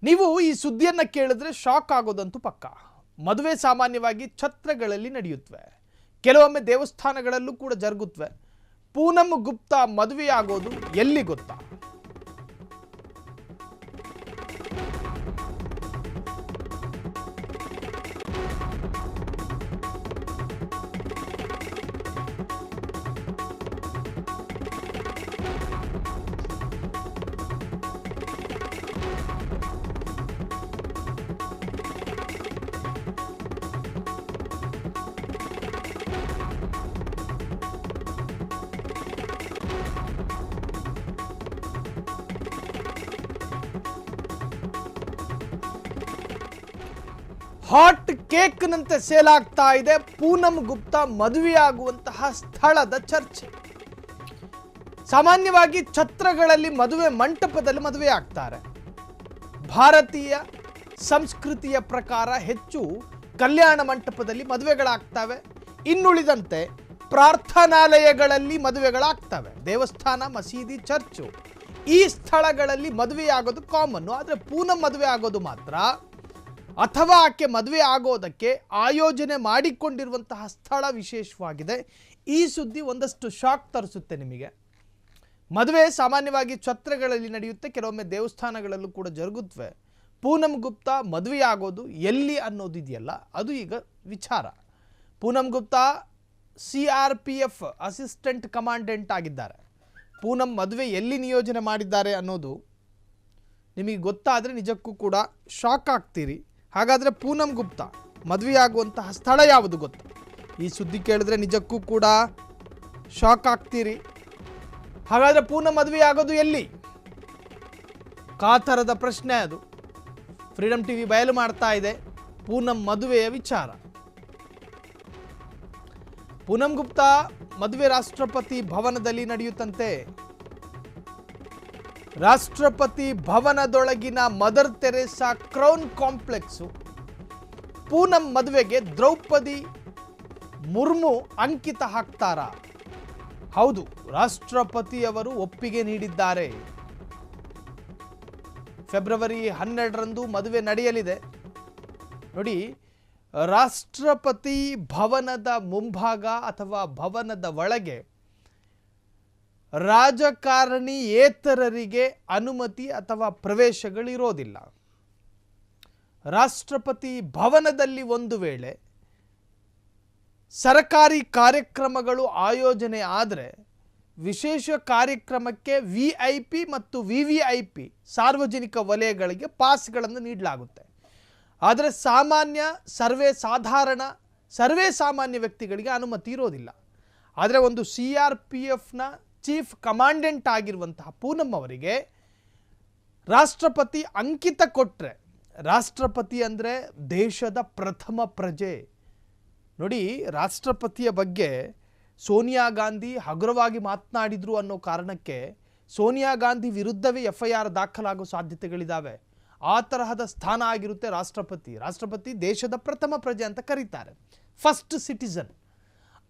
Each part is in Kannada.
ನೀವು ಈ ಸುದ್ದಿಯನ್ನು ಕೇಳಿದ್ರೆ ಶಾಕ್ ಆಗೋದಂತೂ ಪಕ್ಕ. ಮದುವೆ ಸಾಮಾನ್ಯವಾಗಿ ಛತ್ರಗಳಲ್ಲಿ ನಡೆಯುತ್ತವೆ, ಕೆಲವೊಮ್ಮೆ ದೇವಸ್ಥಾನಗಳಲ್ಲೂ ಕೂಡ ಜರುಗುತ್ತವೆ. ಪೂನಂ ಗುಪ್ತಾ ಮದುವೆಯಾಗೋದು ಎಲ್ಲಿ ಗೊತ್ತಾ? ಹಾಟ್ ಕೇಕ್ ನಂತೆ ಸೇಲ್ ಆಗ್ತಾ ಇದೆ ಪೂನಂ ಗುಪ್ತಾ ಮದುವೆಯಾಗುವಂತಹ ಸ್ಥಳದ ಚರ್ಚೆ. ಸಾಮಾನ್ಯವಾಗಿ ಛತ್ರಗಳಲ್ಲಿ ಮದುವೆ ಮಂಟಪದಲ್ಲಿ ಮದುವೆ ಆಗ್ತಾರೆ. ಭಾರತೀಯ ಸಂಸ್ಕೃತಿಯ ಪ್ರಕಾರ ಹೆಚ್ಚು ಕಲ್ಯಾಣ ಮಂಟಪದಲ್ಲಿ ಮದುವೆಗಳಾಗ್ತವೆ. ಇನ್ನುಳಿದಂತೆ ಪ್ರಾರ್ಥನಾಲಯಗಳಲ್ಲಿ ಮದುವೆಗಳಾಗ್ತವೆ. ದೇವಸ್ಥಾನ, ಮಸೀದಿ, ಚರ್ಚು ಈ ಸ್ಥಳಗಳಲ್ಲಿ ಮದುವೆಯಾಗೋದು ಕಾಮನ್ನು. ಆದರೆ ಪೂನಂ ಮದುವೆ ಆಗೋದು ಮಾತ್ರ, ಅಥವಾ ಆಕೆ ಮದುವೆ ಆಗೋದಕ್ಕೆ ಆಯೋಜನೆ ಮಾಡಿಕೊಂಡಿರುವಂತಹ ಸ್ಥಳ ವಿಶೇಷವಾಗಿದೆ. ಈ ಸುದ್ದಿ ಒಂದಷ್ಟು ಶಾಕ್ ತರಿಸುತ್ತೆ ನಿಮಗೆ. ಮದುವೆ ಸಾಮಾನ್ಯವಾಗಿ ಛತ್ರಗಳಲ್ಲಿ ನಡೆಯುತ್ತೆ, ಕೆಲವೊಮ್ಮೆ ದೇವಸ್ಥಾನಗಳಲ್ಲೂ ಕೂಡ ಜರುಗುತ್ತವೆ. ಪೂನಂ ಗುಪ್ತಾ ಮದುವೆ ಆಗೋದು ಎಲ್ಲಿ ಅನ್ನೋದಿದೆಯಲ್ಲ, ಅದು ಈಗ ವಿಚಾರ. Poonam Gupta CRPF assistant commandant ಆಗಿದ್ದಾರೆ. ಪೂನಂ ಮದುವೆ ಎಲ್ಲಿ ನಿಯೋಜನೆ ಮಾಡಿದ್ದಾರೆ ಅನ್ನೋದು ನಿಮಗೆ ಗೊತ್ತಾದರೆ ನಿಜಕ್ಕೂ ಕೂಡ ಶಾಕ್ ಆಗ್ತೀರಿ. ಹಾಗಾದರೆ ಪೂನಂ ಗುಪ್ತಾ ಮದುವೆಯಾಗುವಂತಹ ಸ್ಥಳ ಯಾವುದು ಗೊತ್ತಾ? ಈ ಸುದ್ದಿ ಕೇಳಿದ್ರೆ ನಿಜಕ್ಕೂ ಕೂಡ ಶಾಕ್ ಆಗ್ತೀರಿ. ಹಾಗಾದರೆ ಪೂನಂ ಮದುವೆ ಆಗೋದು ಎಲ್ಲಿ? ಕಾತರದ ಪ್ರಶ್ನೆ ಅದು. ಫ್ರೀಡಮ್ ಟಿವಿ ಬಯಲು ಮಾಡ್ತಾ ಇದೆ ಪೂನಂ ಮದುವೆಯ ವಿಚಾರ. ಪೂನಂ ಗುಪ್ತಾ ಮದುವೆ ರಾಷ್ಟ್ರಪತಿ ಭವನದಲ್ಲಿ ನಡೆಯುತ್ತಂತೆ. ರಾಷ್ಟ್ರಪತಿ ಭವನದೊಳಗಿನ Mother Teresa crown complex. Poonam ಮದುವೆಗೆ ದ್ರೌಪದಿ ಮುರ್ಮು ಅಂಕಿತ ಹಾಕ್ತಾರ? ಹೌದು, ರಾಷ್ಟ್ರಪತಿಯವರು ಒಪ್ಪಿಗೆ ನೀಡಿದ್ದಾರೆ. ಫೆಬ್ರವರಿ 12ರಂದು ಮದುವೆ ನಡೆಯಲಿದೆ. ನೋಡಿ, ರಾಷ್ಟ್ರಪತಿ ಭವನದ ಮುಂಭಾಗ ಅಥವಾ ಭವನದ ಒಳಗೆ ರಾಜಕಾರಣಿಯೇತರರಿಗೆ ಅನುಮತಿ ಅಥವಾ ಪ್ರವೇಶಗಳಿರೋದಿಲ್ಲ. ರಾಷ್ಟ್ರಪತಿ ಭವನದಲ್ಲಿ ಒಂದು ವೇಳೆ ಸರ್ಕಾರಿ ಕಾರ್ಯಕ್ರಮಗಳು ಆಯೋಜನೆ ಆದರೆ ವಿಶೇಷ ಕಾರ್ಯಕ್ರಮಕ್ಕೆ VIP ಮತ್ತು VVIP ಸಾರ್ವಜನಿಕ ವಲಯಗಳಿಗೆ ಪಾಸ್ಗಳನ್ನು ನೀಡಲಾಗುತ್ತೆ. ಆದರೆ ಸರ್ವೇ ಸಾಮಾನ್ಯ ವ್ಯಕ್ತಿಗಳಿಗೆ ಅನುಮತಿ ಇರೋದಿಲ್ಲ. ಆದರೆ ಒಂದು CRPFನ ಚೀಫ್ ಕಮಾಂಡೆಂಟ್ ಆಗಿರುವಂತಹ ಪೂನಂ ಅವರಿಗೆ ರಾಷ್ಟ್ರಪತಿ ಅಂಕಿತ ಕೊಟ್ಟರೆ, ರಾಷ್ಟ್ರಪತಿ ಅಂದರೆ ದೇಶದ ಪ್ರಥಮ ಪ್ರಜೆ. ನೋಡಿ, ರಾಷ್ಟ್ರಪತಿಯ ಬಗ್ಗೆ ಸೋನಿಯಾ ಗಾಂಧಿ ಹಗುರವಾಗಿ ಮಾತನಾಡಿದ್ರು ಅನ್ನೋ ಕಾರಣಕ್ಕೆ ಸೋನಿಯಾ ಗಾಂಧಿ ವಿರುದ್ಧವೇ FIR ದಾಖಲಾಗೋ ಸಾಧ್ಯತೆಗಳಿದ್ದಾವೆ. ಆ ತರಹದ ಸ್ಥಾನ ಆಗಿರುತ್ತೆ ರಾಷ್ಟ್ರಪತಿ. ರಾಷ್ಟ್ರಪತಿ ದೇಶದ ಪ್ರಥಮ ಪ್ರಜೆ ಅಂತ ಕರೀತಾರೆ, ಫಸ್ಟ್ ಸಿಟಿಸನ್.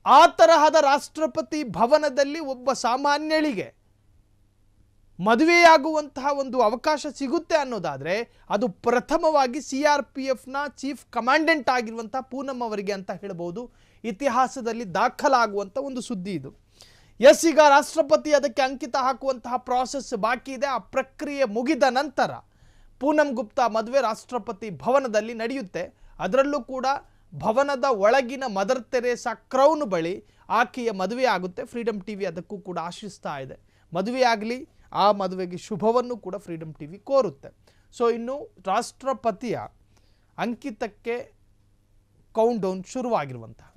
ಆ ತರಹದ ರಾಷ್ಟ್ರಪತಿ ಭವನದಲ್ಲಿ ಒಬ್ಬ ಸಾಮಾನ್ಯಳಿಗೆ ಮದುವೆಯಾಗುವಂತಹ ಒಂದು ಅವಕಾಶ ಸಿಗುತ್ತೆ ಅನ್ನೋದಾದರೆ ಅದು ಪ್ರಥಮವಾಗಿ CRPFನ ಚೀಫ್ ಕಮಾಂಡೆಂಟ್ ಆಗಿರುವಂತಹ ಪೂನಂ ಅವರಿಗೆ ಅಂತ ಹೇಳ್ಬೋದು. ಇತಿಹಾಸದಲ್ಲಿ ದಾಖಲಾಗುವಂಥ ಒಂದು ಸುದ್ದಿ ಇದು. ಈಗ ರಾಷ್ಟ್ರಪತಿ ಅದಕ್ಕೆ ಅಂಕಿತ ಹಾಕುವಂತಹ ಪ್ರಾಸೆಸ್ ಬಾಕಿ ಇದೆ. ಆ ಪ್ರಕ್ರಿಯೆ ಮುಗಿದ ನಂತರ ಪೂನಂ ಗುಪ್ತಾ ಮದುವೆ ರಾಷ್ಟ್ರಪತಿ ಭವನದಲ್ಲಿ ನಡೆಯುತ್ತೆ. ಅದರಲ್ಲೂ ಕೂಡ ಭವನದ ಒಳಗಿನ ಮದರ್ ತೆರೇಸಾ ಕ್ರೌನ್ ಬಳಿ ಆಕೆಯ ಮದುವೆ ಆಗುತ್ತೆ. ಫ್ರೀಡಮ್ ಟಿವಿ ಅದಕ್ಕೂ ಕೂಡ ಆಶಿಸ್ತಾ ಇದೆ. ಮದುವೆಯಾಗಲಿ, ಆ ಮದುವೆಗೆ ಶುಭವನ್ನು ಕೂಡ ಫ್ರೀಡಮ್ ಟಿವಿ ಕೋರುತ್ತೆ. ಸೊ ಇನ್ನು ರಾಷ್ಟ್ರಪತಿಯ ಅಂಕಿತಕ್ಕೆ ಕೌಂಟ್ ಡೌನ್ ಶುರುವಾಗಿರುವಂತಹ